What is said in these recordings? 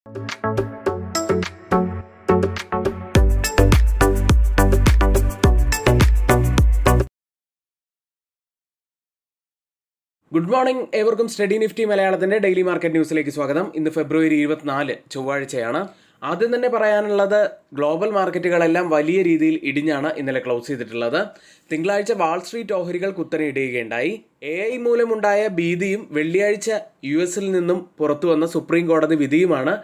Good morning, ഏവർക്കും study Nifty മലയാളത്തിൻ്റെ daily market ന്യൂസിലേക്ക് സ്വാഗതം. ഇന്ന് ഫെബ്രുവരി 24 ചൊവ്വാഴ്ചയാണ്. ആദ്യം തന്നെ പറയാനുള്ളത്, ഗ്ലോബൽ മാർക്കറ്റുകളെല്ലാം വലിയ രീതിയിൽ ഇടിഞ്ഞാണ് ഇന്നലെ ക്ലോസ് ചെയ്തിട്ടുള്ളത്. തിങ്കളാഴ്ച വാൾസ്ട്രീറ്റ് ഓഹരികൾ കുത്തനെ ഇടിയുകയുണ്ടായി. AI മൂലമുണ്ടായ ഭീതിയും വെള്ളിയാഴ്ച US നിന്നും പുറത്തു വന്ന സുപ്രീം കോടതി വിധിയുമാണ്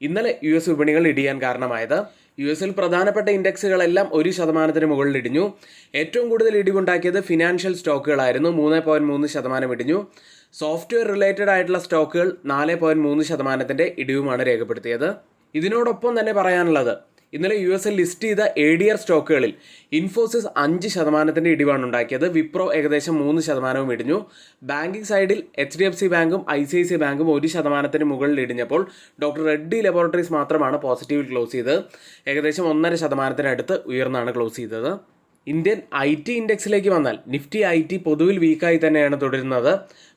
ഇന്നലെ US വിപണികൾ ഇടിയാൻ കാരണമായത്. US പ്രധാനപ്പെട്ട ഇൻഡെക്സുകളെല്ലാം 1% മുകളിൽ ഇടിഞ്ഞു. ഏറ്റവും കൂടുതൽ ഇടിവുണ്ടാക്കിയത് ഫിനാൻഷ്യൽ സ്റ്റോക്കുകളായിരുന്നു. 3.3% ഇടിഞ്ഞു. സോഫ്റ്റ്വെയർ റിലേറ്റഡ് ആയിട്ടുള്ള സ്റ്റോക്കുകൾ 4.3% ഇടിവുമാണ് രേഖപ്പെടുത്തിയത്. ഇതിനോടൊപ്പം തന്നെ പറയാനുള്ളത്, ഇന്നലെ US ലിസ്റ്റ് ചെയ്ത ADR സ്റ്റോക്കുകളിൽ ഇൻഫോസിസ് 5% ഇടിവാണ് ഉണ്ടാക്കിയത്. വിപ്രോ ഏകദേശം 3% ഇടിഞ്ഞു. ബാങ്കിങ് സൈഡിൽ HDFC ബാങ്കും ICICI ബാങ്കും 1% മുകളിൽ ഇടിഞ്ഞപ്പോൾ ഡോക്ടർ റെഡ്ഡി ലബോറട്ടറീസ് മാത്രമാണ് പോസിറ്റീവിൽ ക്ലോസ് ചെയ്തത്. ഏകദേശം 1.5% ഉയർന്നാണ് ക്ലോസ് ചെയ്തത്. ഇന്ത്യൻ IT ഇൻഡെക്സിലേക്ക് വന്നാൽ നിഫ്റ്റി IT പൊതുവിൽ വീക്കായി തന്നെയാണ് തുടരുന്നത്.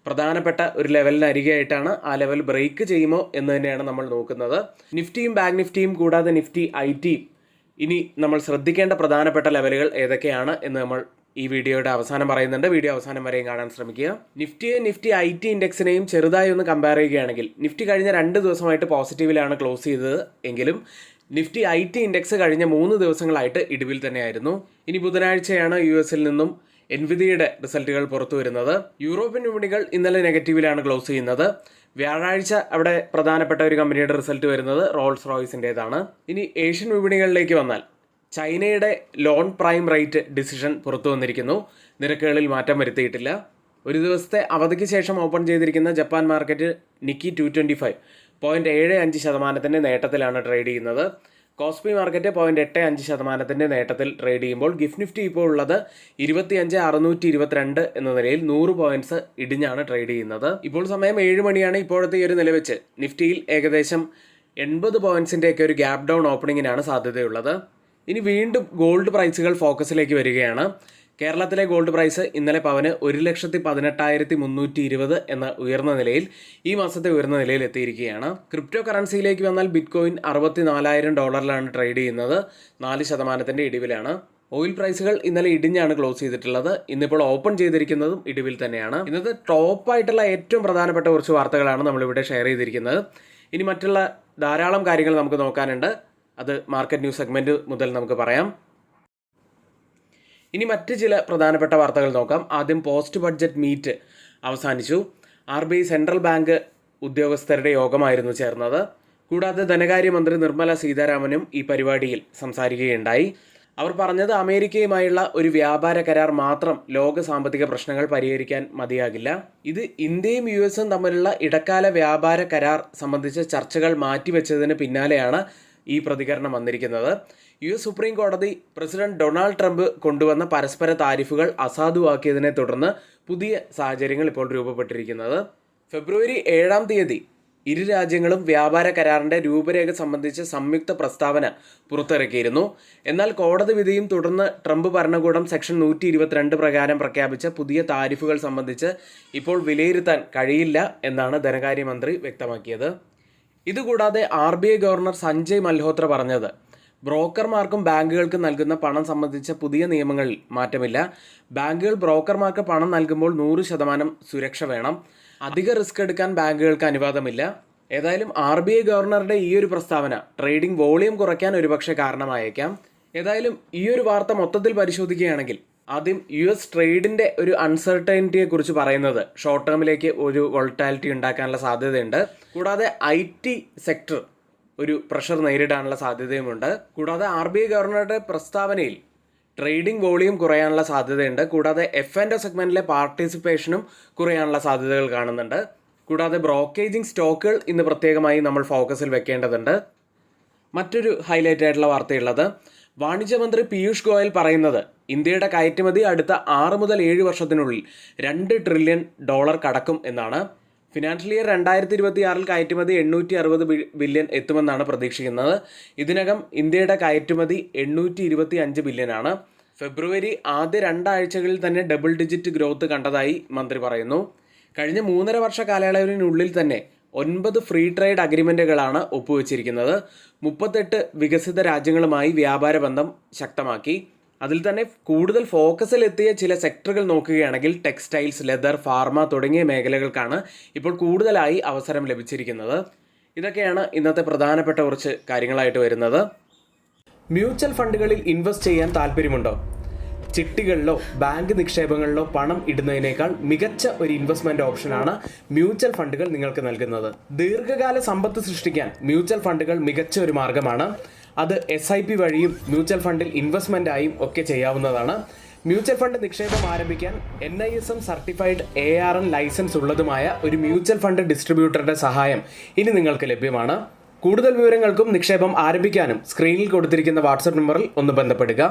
പ്രധാനപ്പെട്ട ഒരു ലെവലിന് അരികെയായിട്ടാണ്. ആ ലെവൽ ബ്രേക്ക് ചെയ്യുമോ എന്ന് തന്നെയാണ് നമ്മൾ നോക്കുന്നത്. നിഫ്റ്റിയും ബാങ്ക് നിഫ്റ്റിയും കൂടാതെ നിഫ്റ്റി IT ഇനി നമ്മൾ ശ്രദ്ധിക്കേണ്ട പ്രധാനപ്പെട്ട ലെവലുകൾ ഏതൊക്കെയാണ് എന്ന് നമ്മൾ ഈ വീഡിയോയുടെ അവസാനം പറയുന്നുണ്ട്. വീഡിയോ അവസാനം വരെയും കാണാൻ ശ്രമിക്കുക. നിഫ്റ്റിയെയും നിഫ്റ്റി IT ഇൻഡെക്സിനെയും ചെറുതായി ഒന്ന് കമ്പയർ ചെയ്യുകയാണെങ്കിൽ, നിഫ്റ്റി കഴിഞ്ഞ 2 ദിവസമായിട്ട് പോസിറ്റീവിലാണ് ക്ലോസ് ചെയ്തത് എങ്കിലും നിഫ്റ്റി IT ഇൻഡെക്സ് കഴിഞ്ഞ 3 ദിവസങ്ങളായിട്ട് ഇടിവിൽ തന്നെയായിരുന്നു. ഇനി ബുധനാഴ്ചയാണ് US നിന്നും എൻവിഡിയയുടെ റിസൾട്ടുകൾ പുറത്തു വരുന്നത്. യൂറോപ്യൻ വിപണികൾ ഇന്നലെ നെഗറ്റീവിലാണ് ക്ലോസ് ചെയ്യുന്നത്. വ്യാഴാഴ്ച അവിടെ പ്രധാനപ്പെട്ട ഒരു കമ്പനിയുടെ റിസൾട്ട് വരുന്നത് റോൾസ് റോയ്സിൻ്റേതാണ്. ഇനി ഏഷ്യൻ വിപണികളിലേക്ക് വന്നാൽ, ചൈനയുടെ ലോൺ പ്രൈം റേറ്റ് ഡിസിഷൻ പുറത്തു വന്നിരിക്കുന്നു. നിരക്കുകളിൽ മാറ്റം വരുത്തിയിട്ടില്ല. ഒരു ദിവസത്തെ അവധിക്ക് ശേഷം ഓപ്പൺ ചെയ്തിരിക്കുന്ന ജപ്പാൻ മാർക്കറ്റ് നിക്കി 225 0.75% നേട്ടത്തിലാണ് ട്രേഡ് ചെയ്യുന്നത്. കോസ്പി മാർക്കറ്റ് 0.85% നേട്ടത്തിൽ ട്രേഡ് ചെയ്യുമ്പോൾ ഗിഫ്റ്റ് നിഫ്റ്റി ഇപ്പോൾ ഉള്ളത് 25,622 എന്ന നിലയിൽ 100 പോയിന്റ്സ് ഇടിഞ്ഞാണ് ട്രേഡ് ചെയ്യുന്നത്. ഇപ്പോൾ സമയം 7 മണിയാണ്. ഇപ്പോഴത്തെ ഈ ഒരു നില വെച്ച് നിഫ്റ്റിയിൽ ഏകദേശം 80 പോയിന്റ്സിൻ്റെയൊക്കെ ഒരു ഗ്യാപ് ഡൗൺ ഓപ്പണിങ്ങിനാണ് സാധ്യതയുള്ളത്. ഇനി വീണ്ടും ഗോൾഡ് പ്രൈസുകൾ ഫോക്കസിലേക്ക് വരികയാണ്. കേരളത്തിലെ ഗോൾഡ് പ്രൈസ് ഇന്നലെ പവന് 1,18,320 എന്ന ഉയർന്ന നിലയിൽ, ഈ മാസത്തെ ഉയർന്ന നിലയിൽ എത്തിയിരിക്കുകയാണ്. ക്രിപ്റ്റോ കറൻസിയിലേക്ക് വന്നാൽ ബിറ്റ്കോയിൻ $64,000 ട്രേഡ് ചെയ്യുന്നത്. 4% ഇടിവിലാണ്. ഓയിൽ പ്രൈസുകൾ ഇന്നലെ ഇടിഞ്ഞാണ് ക്ലോസ് ചെയ്തിട്ടുള്ളത്. ഇന്നിപ്പോൾ ഓപ്പൺ ചെയ്തിരിക്കുന്നതും ഇടിവിൽ തന്നെയാണ്. ഇന്നത്തെ ടോപ്പായിട്ടുള്ള ഏറ്റവും പ്രധാനപ്പെട്ട കുറച്ച് വാർത്തകളാണ് നമ്മളിവിടെ ഷെയർ ചെയ്തിരിക്കുന്നത്. ഇനി മറ്റുള്ള ധാരാളം കാര്യങ്ങൾ നമുക്ക് നോക്കാനുണ്ട്. അത് മാർക്കറ്റ് ന്യൂസ് സെഗ്മെന്റ് മുതൽ നമുക്ക് പറയാം. ഇനി മറ്റ് ചില പ്രധാനപ്പെട്ട വാർത്തകൾ നോക്കാം. ആദ്യം പോസ്റ്റ് ബഡ്ജറ്റ് മീറ്റ് അവസാനിച്ചു. RBI സെൻട്രൽ ബാങ്ക് ഉദ്യോഗസ്ഥരുടെ യോഗമായിരുന്നു ചേർന്നത്. കൂടാതെ ധനകാര്യമന്ത്രി നിർമ്മല സീതാരാമനും ഈ പരിപാടിയിൽ സംസാരിക്കുകയുണ്ടായി. അവർ പറഞ്ഞത്, അമേരിക്കയുമായുള്ള ഒരു വ്യാപാര കരാർ മാത്രം ലോക സാമ്പത്തിക പ്രശ്നങ്ങൾ പരിഹരിക്കാൻ മതിയാകില്ല. ഇത് ഇന്ത്യയും US തമ്മിലുള്ള ഇടക്കാല വ്യാപാര കരാർ സംബന്ധിച്ച ചർച്ചകൾ മാറ്റിവെച്ചതിന് പിന്നാലെയാണ് ഈ പ്രതികരണം വന്നിരിക്കുന്നത്. US സുപ്രീം കോടതി പ്രസിഡന്റ് ഡൊണാൾഡ് ട്രംപ് കൊണ്ടുവന്ന പരസ്പര താരിഫുകൾ അസാധുവാക്കിയതിനെ തുടർന്ന് പുതിയ സാഹചര്യങ്ങൾ ഇപ്പോൾ രൂപപ്പെട്ടിരിക്കുന്നത്. ഫെബ്രുവരി 7 ഇരു രാജ്യങ്ങളും വ്യാപാര കരാറിൻ്റെ രൂപരേഖ സംബന്ധിച്ച് സംയുക്ത പ്രസ്താവന പുറത്തിറക്കിയിരുന്നു. എന്നാൽ കോടതി വിധിയും തുടർന്ന് ട്രംപ് ഭരണകൂടം സെക്ഷൻ 122 പ്രകാരം പ്രഖ്യാപിച്ച പുതിയ താരിഫുകൾ സംബന്ധിച്ച് ഇപ്പോൾ വിലയിരുത്താൻ കഴിയില്ല എന്നാണ് ധനകാര്യമന്ത്രി വ്യക്തമാക്കിയത്. ഇതുകൂടാതെ RBI ഗവർണർ സഞ്ജയ് മൽഹോത്ര പറഞ്ഞത്, ബ്രോക്കർമാർക്കും ബാങ്കുകൾക്കും നൽകുന്ന പണം സംബന്ധിച്ച പുതിയ നിയമങ്ങളിൽ മാറ്റമില്ല. ബാങ്കുകൾ ബ്രോക്കർമാർക്ക് പണം നൽകുമ്പോൾ 100% സുരക്ഷ വേണം. അധിക റിസ്ക് എടുക്കാൻ ബാങ്കുകൾക്ക് അനുവാദമില്ല. ഏതായാലും RBI ഗവർണറുടെ ഈ ഒരു പ്രസ്താവന ട്രേഡിംഗ് വോളിയം കുറയ്ക്കാൻ ഒരുപക്ഷെ കാരണമായേക്കാം. ഏതായാലും ഈ ഒരു വാർത്ത മൊത്തത്തിൽ പരിശോധിക്കുകയാണെങ്കിൽ, ആദ്യം US ട്രേഡിൻ്റെ ഒരു അൺസർട്ടനിറ്റിയെ കുറിച്ച് പറയുന്നത് ഷോർട്ട് ടേമിലേക്ക് ഒരു വോളറ്റാലിറ്റി ഉണ്ടാക്കാനുള്ള സാധ്യതയുണ്ട്. കൂടാതെ IT സെക്ടർ ഒരു പ്രഷർ നേരിടാനുള്ള സാധ്യതയുമുണ്ട്. കൂടാതെ RBI ഗവർണറുടെ പ്രസ്താവനയിൽ ട്രേഡിംഗ് വോളിയം കുറയാനുള്ള സാധ്യതയുണ്ട്. കൂടാതെ F&O സെഗ്മെന്റിലെ പാർട്ടിസിപ്പേഷനും കുറയാനുള്ള സാധ്യതകൾ കാണുന്നുണ്ട്. കൂടാതെ ബ്രോക്കേജിംഗ് സ്റ്റോക്കുകൾ ഇന്ന് പ്രത്യേകമായി നമ്മൾ ഫോക്കസിൽ വെക്കേണ്ടതുണ്ട്. മറ്റൊരു ഹൈലൈറ്റ് ആയിട്ടുള്ള വാർത്തയുള്ളത്, വാണിജ്യമന്ത്രി പീയൂഷ് ഗോയൽ പറയുന്നത് ഇന്ത്യയുടെ കയറ്റുമതി അടുത്ത 6 മുതൽ 7 വർഷത്തിനുള്ളിൽ $2 ട്രില്യൺ കടക്കും എന്നാണ്. ഫിനാൻഷ്യൽ ഇയർ 2026 കയറ്റുമതി 860 ബില്യൺ എത്തുമെന്നാണ് പ്രതീക്ഷിക്കുന്നത്. ഇതിനകം ഇന്ത്യയുടെ കയറ്റുമതി 825 ബില്യനാണ്. ഫെബ്രുവരി ആദ്യ 2 ആഴ്ചകളിൽ തന്നെ ഡബിൾ ഡിജിറ്റ് ഗ്രോത്ത് കണ്ടതായി മന്ത്രി പറയുന്നു. കഴിഞ്ഞ 3.5 വർഷ കാലയളവിനുള്ളിൽ തന്നെ 9 ഫ്രീ ട്രേഡ് അഗ്രിമെൻറ്റുകളാണ് ഒപ്പുവെച്ചിരിക്കുന്നത്. 38 വികസിത രാജ്യങ്ങളുമായി വ്യാപാര ബന്ധം ശക്തമാക്കി. അതിൽ തന്നെ കൂടുതൽ ഫോക്കസിലെത്തിയ ചില സെക്ടറുകൾ നോക്കുകയാണെങ്കിൽ ടെക്സ്റ്റൈൽസ്, ലെതർ, ഫാർമ തുടങ്ങിയ മേഖലകൾക്കാണ് ഇപ്പോൾ കൂടുതലായി അവസരം ലഭിച്ചിരിക്കുന്നത്. ഇതൊക്കെയാണ് ഇന്നത്തെ പ്രധാനപ്പെട്ട കുറച്ച് കാര്യങ്ങളായിട്ട് വരുന്നത്. മ്യൂച്വൽ ഫണ്ടുകളിൽ ഇൻവെസ്റ്റ് ചെയ്യാൻ താല്പര്യമുണ്ടോ? ചിട്ടികളിലോ ബാങ്ക് നിക്ഷേപങ്ങളിലോ പണം ഇടുന്നതിനേക്കാൾ മികച്ച ഒരു ഇൻവെസ്റ്റ്മെൻറ്റ് ഓപ്ഷനാണ് മ്യൂച്വൽ ഫണ്ടുകൾ നിങ്ങൾക്ക് നൽകുന്നത്. ദീർഘകാല സമ്പത്ത് സൃഷ്ടിക്കാൻ മ്യൂച്വൽ ഫണ്ടുകൾ മികച്ച ഒരു മാർഗ്ഗമാണ്. അത് SIP വഴിയും മ്യൂച്വൽ ഫണ്ടിൽ ഇൻവെസ്റ്റ്മെൻറ്റായും ഒക്കെ ചെയ്യാവുന്നതാണ്. മ്യൂച്വൽ ഫണ്ട് നിക്ഷേപം ആരംഭിക്കാൻ NISM സർട്ടിഫൈഡ് ARN ലൈസൻസ് ഉള്ളതുമായ ഒരു മ്യൂച്വൽ ഫണ്ട് ഡിസ്ട്രിബ്യൂട്ടറുടെ സഹായം ഇനി നിങ്ങൾക്ക് ലഭ്യമാണ്. കൂടുതൽ വിവരങ്ങൾക്കും നിക്ഷേപം ആരംഭിക്കാനും സ്ക്രീനിൽ കൊടുത്തിരിക്കുന്ന വാട്സപ്പ് നമ്പറിൽ ഒന്ന് ബന്ധപ്പെടുക.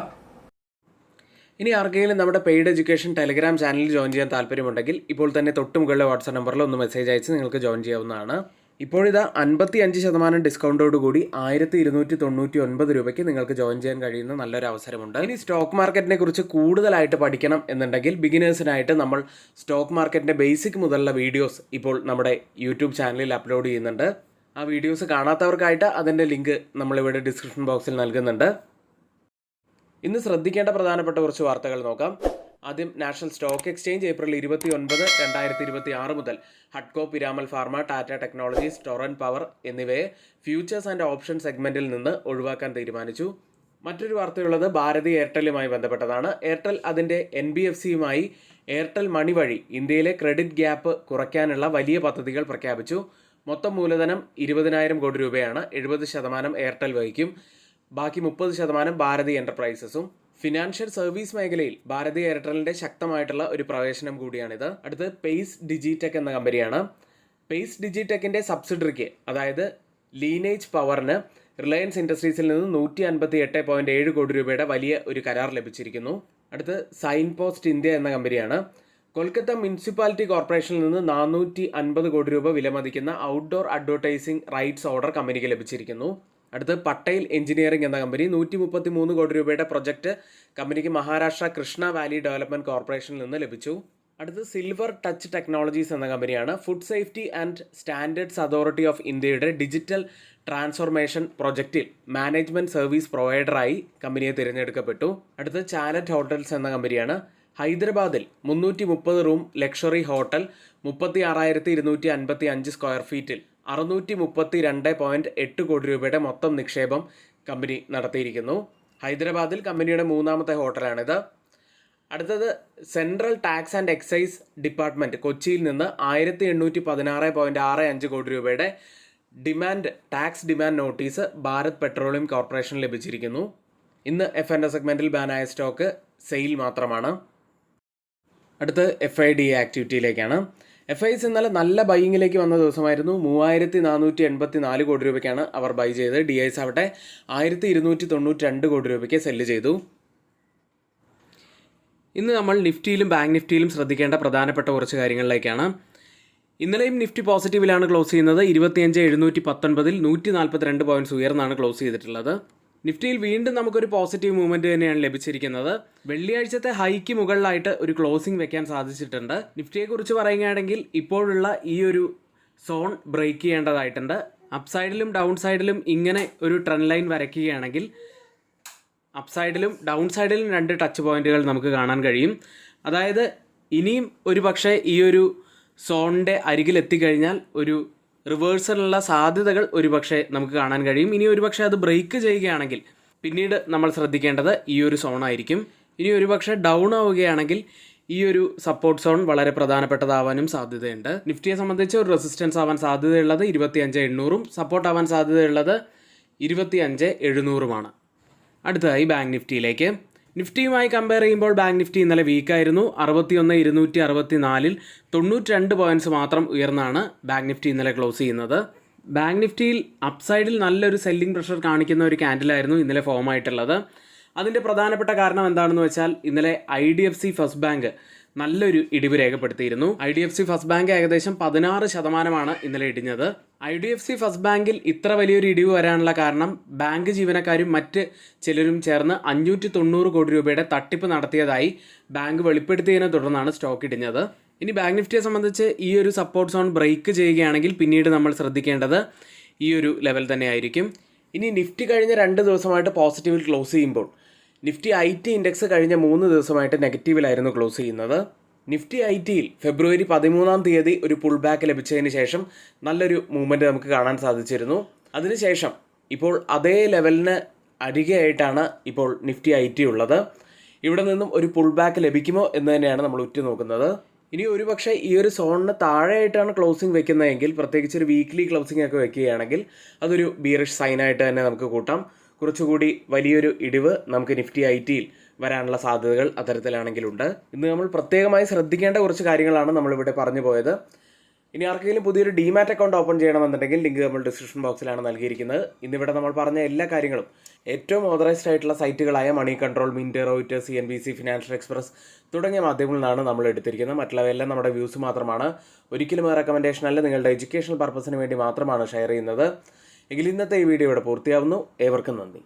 ഇനി ആർക്കെങ്കിലും നമ്മുടെ പെയ്ഡ് എഡ്യൂക്കേഷൻ ടെലിഗ്രാം ചാനലിൽ ജോയിൻ ചെയ്യാൻ താല്പര്യമുണ്ടെങ്കിൽ ഇപ്പോൾ തന്നെ തൊട്ട് മുകളിലെ വാട്സപ്പ് നമ്പറിൽ ഒന്ന് മെസ്സേജ് അയച്ച് നിങ്ങൾക്ക് ജോയിൻ ചെയ്യാവുന്നതാണ്. ഇപ്പോഴിതാ 55% ഡിസ്കൗണ്ടോടുകൂടി 1299 രൂപയ്ക്ക് നിങ്ങൾക്ക് ജോയിൻ ചെയ്യാൻ കഴിയുന്ന നല്ലൊരു അവസരമുണ്ട്. ഇനി സ്റ്റോക്ക് മാർക്കറ്റിനെ കുറിച്ച് കൂടുതലായിട്ട് പഠിക്കണം എന്നുണ്ടെങ്കിൽ ബിഗിനേഴ്സിനായിട്ട് നമ്മൾ സ്റ്റോക്ക് മാർക്കറ്റിൻ്റെ ബേസിക് മുതലുള്ള വീഡിയോസ് ഇപ്പോൾ നമ്മുടെ യൂട്യൂബ് ചാനലിൽ അപ്ലോഡ് ചെയ്യുന്നുണ്ട്. ആ വീഡിയോസ് കാണാത്തവർക്കായിട്ട് അതിൻ്റെ ലിങ്ക് നമ്മളിവിടെ ഡിസ്ക്രിപ്ഷൻ ബോക്സിൽ നൽകുന്നുണ്ട്. ഇന്ന് ശ്രദ്ധിക്കേണ്ട പ്രധാനപ്പെട്ട കുറച്ച് വാർത്തകൾ നോക്കാം. ആദ്യം നാഷണൽ സ്റ്റോക്ക് എക്സ്ചേഞ്ച് ഏപ്രിൽ 29, 2026 മുതൽ ഹഡ്കോ, പിരാമൽ ഫാർമ, ടാറ്റ ടെക്നോളജീസ്, ടൊറന്റ് പവർ എന്നിവയെ ഫ്യൂച്ചേഴ്സ് ആൻഡ് ഓപ്ഷൻ സെഗ്മെന്റിൽ നിന്ന് ഒഴിവാക്കാൻ തീരുമാനിച്ചു. മറ്റൊരു വാർത്തയുള്ളത് ഭാരതി എയർടെല്ലുമായി ബന്ധപ്പെട്ടതാണ്. എയർടെൽ അതിൻ്റെ NBFCയുമായി എയർടെൽ മണി വഴി ഇന്ത്യയിലെ ക്രെഡിറ്റ് ഗ്യാപ്പ് കുറയ്ക്കാനുള്ള വലിയ പദ്ധതികൾ പ്രഖ്യാപിച്ചു. മൊത്തം മൂലധനം 20,000 കോടി രൂപയാണ്. 70% എയർടെൽ വഹിക്കും. ബാക്കി 30% ഭാരതി എൻ്റർപ്രൈസസും. ഫിനാൻഷ്യൽ സർവീസ് മേഖലയിൽ ഭാരതി എയർടെലിൻ്റെ ശക്തമായിട്ടുള്ള ഒരു പ്രവേശനം കൂടിയാണിത്. അടുത്ത് പേസ് ഡിജിടെക് എന്ന കമ്പനിയാണ്. പേസ് ഡിജിടെക്കിൻ്റെ സബ്സിഡറിക്ക്, അതായത് ലീനേജ് പവറിന് റിലയൻസ് ഇൻഡസ്ട്രീസിൽ നിന്ന് 158.7 കോടി രൂപയുടെ വലിയ ഒരു കരാർ ലഭിച്ചിരിക്കുന്നു. അടുത്ത് സൈൻ പോസ്റ്റ് ഇന്ത്യ എന്ന കമ്പനിയാണ്. കൊൽക്കത്ത മുനിസിപ്പാലിറ്റി കോർപ്പറേഷനിൽ നിന്ന് 450 കോടി രൂപ വിലമതിക്കുന്ന ഔട്ട്ഡോർ അഡ്വർടൈസിംഗ് റൈറ്റ്സ് ഓർഡർ കമ്പനിക്ക് ലഭിച്ചിരിക്കുന്നു. അടുത്ത് പട്ടേൽ എഞ്ചിനീയറിംഗ് എന്ന കമ്പനി 133 കോടി രൂപയുടെ പ്രൊജക്ട് കമ്പനിക്ക് മഹാരാഷ്ട്ര കൃഷ്ണ വാലി ഡെവലപ്മെന്റ് കോർപ്പറേഷനിൽ നിന്ന് ലഭിച്ചു. അടുത്ത് സിൽവർ ടച്ച് ടെക്നോളജീസ് എന്ന കമ്പനിയാണ്. Food safety and standards authority of ഇന്ത്യയുടെ ഡിജിറ്റൽ ട്രാൻസ്ഫോർമേഷൻ പ്രൊജക്റ്റിൽ മാനേജ്മെന്റ് സർവീസ് പ്രൊവൈഡറായി കമ്പനിയെ തിരഞ്ഞെടുക്കപ്പെട്ടു. അടുത്ത് ചാലറ്റ് ഹോട്ടൽസ് എന്ന കമ്പനിയാണ്. ഹൈദരാബാദിൽ 330 റൂം ലക്ഷറി ഹോട്ടൽ 36,255 സ്ക്വയർ ഫീറ്റിൽ 632.8 കോടി രൂപയുടെ മൊത്തം നിക്ഷേപം കമ്പനി നടത്തിയിരിക്കുന്നു. ഹൈദരാബാദിൽ കമ്പനിയുടെ 3ാമത്തെ ഹോട്ടലാണിത്. അടുത്തത് central tax and excise department കൊച്ചിയിൽ നിന്ന് 1816.65 കോടി രൂപയുടെ tax demand notice Bharat petroleum corporation ലഭിച്ചിരിക്കുന്നു. ഇന്ന് F&O സെഗ്മെൻറ്റിൽ ബാനായ സ്റ്റോക്ക് സെയിൽ മാത്രമാണ്. അടുത്ത് FIDA ആക്ടിവിറ്റിയിലേക്കാണ്. FIs ഇന്നലെ നല്ല ബൈയിങ്ങിലേക്ക് വന്ന ദിവസമായിരുന്നു. 3484 കോടി രൂപയ്ക്കാണ് അവർ ബൈ ചെയ്തത്. DIs ആവട്ടെ 1292 കോടി രൂപയ്ക്ക് സെല്ല് ചെയ്തു. ഇന്ന് നമ്മൾ നിഫ്റ്റിയിലും ബാങ്ക് നിഫ്റ്റിയിലും ശ്രദ്ധിക്കേണ്ട പ്രധാനപ്പെട്ട കുറച്ച് കാര്യങ്ങളിലേക്കാണ്. ഇന്നലെയും നിഫ്റ്റി പോസിറ്റീവിലാണ് ക്ലോസ് ചെയ്യുന്നത്. 25,719 142 പോയിന്റ്സ് ഉയർന്നാണ് ക്ലോസ് ചെയ്തിട്ടുള്ളത്. നിഫ്റ്റിയിൽ വീണ്ടും നമുക്കൊരു പോസിറ്റീവ് മൂവ്മെൻറ്റ് തന്നെയാണ് ലഭിച്ചിരിക്കുന്നത്. വെള്ളിയാഴ്ചത്തെ ഹൈക്ക് മുകളിലായിട്ട് ഒരു ക്ലോസിംഗ് വെക്കാൻ സാധിച്ചിട്ടുണ്ട്. നിഫ്റ്റിയെക്കുറിച്ച് പറയുകയാണെങ്കിൽ ഇപ്പോഴുള്ള ഈ ഒരു സോൺ ബ്രേക്ക് ചെയ്യേണ്ടതായിട്ടുണ്ട്. അപ്സൈഡിലും ഡൗൺ സൈഡിലും ഇങ്ങനെ ഒരു ട്രെൻഡ് ലൈൻ വരയ്ക്കുകയാണെങ്കിൽ അപ്സൈഡിലും ഡൗൺ സൈഡിലും 2 ടച്ച് പോയിന്റുകൾ നമുക്ക് കാണാൻ കഴിയും. അതായത് ഇനിയും ഒരു പക്ഷേ ഈ ഒരു സോണിൻ്റെ അരികിൽ എത്തിക്കഴിഞ്ഞാൽ ഒരു റിവേഴ്സലുള്ള സാധ്യതകൾ ഒരുപക്ഷെ നമുക്ക് കാണാൻ കഴിയും. ഇനി ഒരുപക്ഷെ അത് ബ്രേക്ക് ചെയ്യുകയാണെങ്കിൽ പിന്നീട് നമ്മൾ ശ്രദ്ധിക്കേണ്ടത് ഈ ഒരു സോണായിരിക്കും. ഇനി ഒരുപക്ഷെ ഡൗൺ ആവുകയാണെങ്കിൽ ഈ ഒരു സപ്പോർട്ട് സോൺ വളരെ പ്രധാനപ്പെട്ടതാവാനും സാധ്യതയുണ്ട്. നിഫ്റ്റിയെ സംബന്ധിച്ച് ഒരു റെസിസ്റ്റൻസ് ആവാൻ സാധ്യതയുള്ളത് 25,800ഉം സപ്പോർട്ട് ആവാൻ സാധ്യതയുള്ളത് 25,700ഉമാണ്. അടുത്തതായി ബാങ്ക് നിഫ്റ്റിയിലേക്ക്. നിഫ്റ്റിയുമായി കമ്പയർ ചെയ്യുമ്പോൾ ബാങ്ക് നിഫ്റ്റി ഇന്നലെ വീക്കായിരുന്നു. 61,264 92 പോയിൻറ്റ്സ് മാത്രം ഉയർന്നാണ് ബാങ്ക് നിഫ്റ്റി ഇന്നലെ ക്ലോസ് ചെയ്യുന്നത്. ബാങ്ക് നിഫ്റ്റിയിൽ അപ്സൈഡിൽ നല്ലൊരു സെല്ലിംഗ് പ്രഷർ കാണിക്കുന്ന ഒരു ക്യാൻഡിലായിരുന്നു ഇന്നലെ ഫോം ആയിട്ടുള്ളത്. അതിൻ്റെ പ്രധാനപ്പെട്ട കാരണം എന്താണെന്ന് വെച്ചാൽ ഇന്നലെ IDFC ഫസ്റ്റ് ബാങ്ക് നല്ലൊരു ഇടിവ് രേഖപ്പെടുത്തിയിരുന്നു. IDFC ഫസ്റ്റ് ബാങ്ക് ഏകദേശം 16% ഇന്നലെ ഇടിഞ്ഞത്. IDFC ഫസ്റ്റ് ബാങ്കിൽ ഇത്ര വലിയൊരു ഇടിവ് വരാനുള്ള കാരണം ബാങ്ക് ജീവനക്കാരും മറ്റ് ചിലരും ചേർന്ന് 590 കോടി രൂപയുടെ തട്ടിപ്പ് നടത്തിയതായി ബാങ്ക് വെളിപ്പെടുത്തിയതിനെ തുടർന്നാണ് സ്റ്റോക്ക് ഇടിഞ്ഞത്. ഇനി ബാങ്ക് നിഫ്റ്റിയെ സംബന്ധിച്ച് ഈ ഒരു സപ്പോർട്ട് സോൺ ബ്രേക്ക് ചെയ്യുകയാണെങ്കിൽ പിന്നീട് നമ്മൾ ശ്രദ്ധിക്കേണ്ടത് ഈ ഒരു ലെവൽ തന്നെ ആയിരിക്കും. ഇനി നിഫ്റ്റി കഴിഞ്ഞ 2 ദിവസമായിട്ട് പോസിറ്റീവിൽ ക്ലോസ് ചെയ്യുമ്പോൾ നിഫ്റ്റി IT ഇൻഡെക്സ് കഴിഞ്ഞ 3 ദിവസമായിട്ട് നെഗറ്റീവിലായിരുന്നു ക്ലോസ് ചെയ്യുന്നത്. നിഫ്റ്റി ITയിൽ ഫെബ്രുവരി 13-ാം തീയതി ഒരു പുൾ ബാക്ക് ലഭിച്ചതിന് ശേഷം നല്ലൊരു മൂവ്മെൻറ്റ് നമുക്ക് കാണാൻ സാധിച്ചിരുന്നു. അതിനുശേഷം ഇപ്പോൾ അതേ ലെവലിന് അരികെയായിട്ടാണ് ഇപ്പോൾ നിഫ്റ്റി IT ഉള്ളത്. ഇവിടെ നിന്നും ഒരു പുൾ ബാക്ക് ലഭിക്കുമോ എന്ന് തന്നെയാണ് നമ്മൾ ഉറ്റുനോക്കുന്നത്. ഇനി ഒരുപക്ഷെ ഈ ഒരു സോണിന് താഴെയായിട്ടാണ് ക്ലോസിംഗ് വെക്കുന്നതെങ്കിൽ, പ്രത്യേകിച്ച് ഒരു വീക്ക്ലി ക്ലോസിംഗ് ഒക്കെ വെക്കുകയാണെങ്കിൽ അതൊരു ബീറിഷ് സൈനായിട്ട് തന്നെ നമുക്ക് കൂട്ടാം. കുറച്ചുകൂടി വലിയൊരു ഇടിവ് നമുക്ക് നിഫ്റ്റി ITയിൽ വരാനുള്ള സാധ്യതകൾ അത്തരത്തിലാണെങ്കിലുണ്ട്. ഇന്ന് നമ്മൾ പ്രത്യേകമായി ശ്രദ്ധിക്കേണ്ട കുറച്ച് കാര്യങ്ങളാണ് നമ്മളിവിടെ പറഞ്ഞു പോയത്. ഇനി ആർക്കെങ്കിലും പുതിയൊരു ഡിമാറ്റ് അക്കൗണ്ട് ഓപ്പൺ ചെയ്യണമെന്നുണ്ടെങ്കിൽ ലിങ്ക് നമ്മൾ ഡിസ്ക്രിപ്ഷൻ ബോക്സിലാണ് നൽകിയിരിക്കുന്നത്. ഇന്നിവിടെ നമ്മൾ പറഞ്ഞ എല്ലാ കാര്യങ്ങളും ഏറ്റവും ഓതറൈസ്ഡ് ആയിട്ടുള്ള സൈറ്റുകളായ money control, Mint, Reuters, CNBC, Financial Express തുടങ്ങിയ മാധ്യമങ്ങളിൽ നിന്നാണ് നമ്മൾ എടുത്തിരിക്കുന്നത്. മറ്റുള്ളവയെല്ലാം നമ്മുടെ വ്യൂസ് മാത്രമാണ്. ഒരിക്കലും റെക്കമെൻഡേഷൻ അല്ല, നിങ്ങളുടെ എഡ്യൂക്കേഷണൽ പർപ്പസിന് വേണ്ടി മാത്രമാണ് ഷെയർ ചെയ്യുന്നത്. എങ്കിൽ ഇന്നത്തെ ഈ വീഡിയോ ഇവിടെ പൂർത്തിയാവുന്നു. ഏവർക്കും നന്ദി.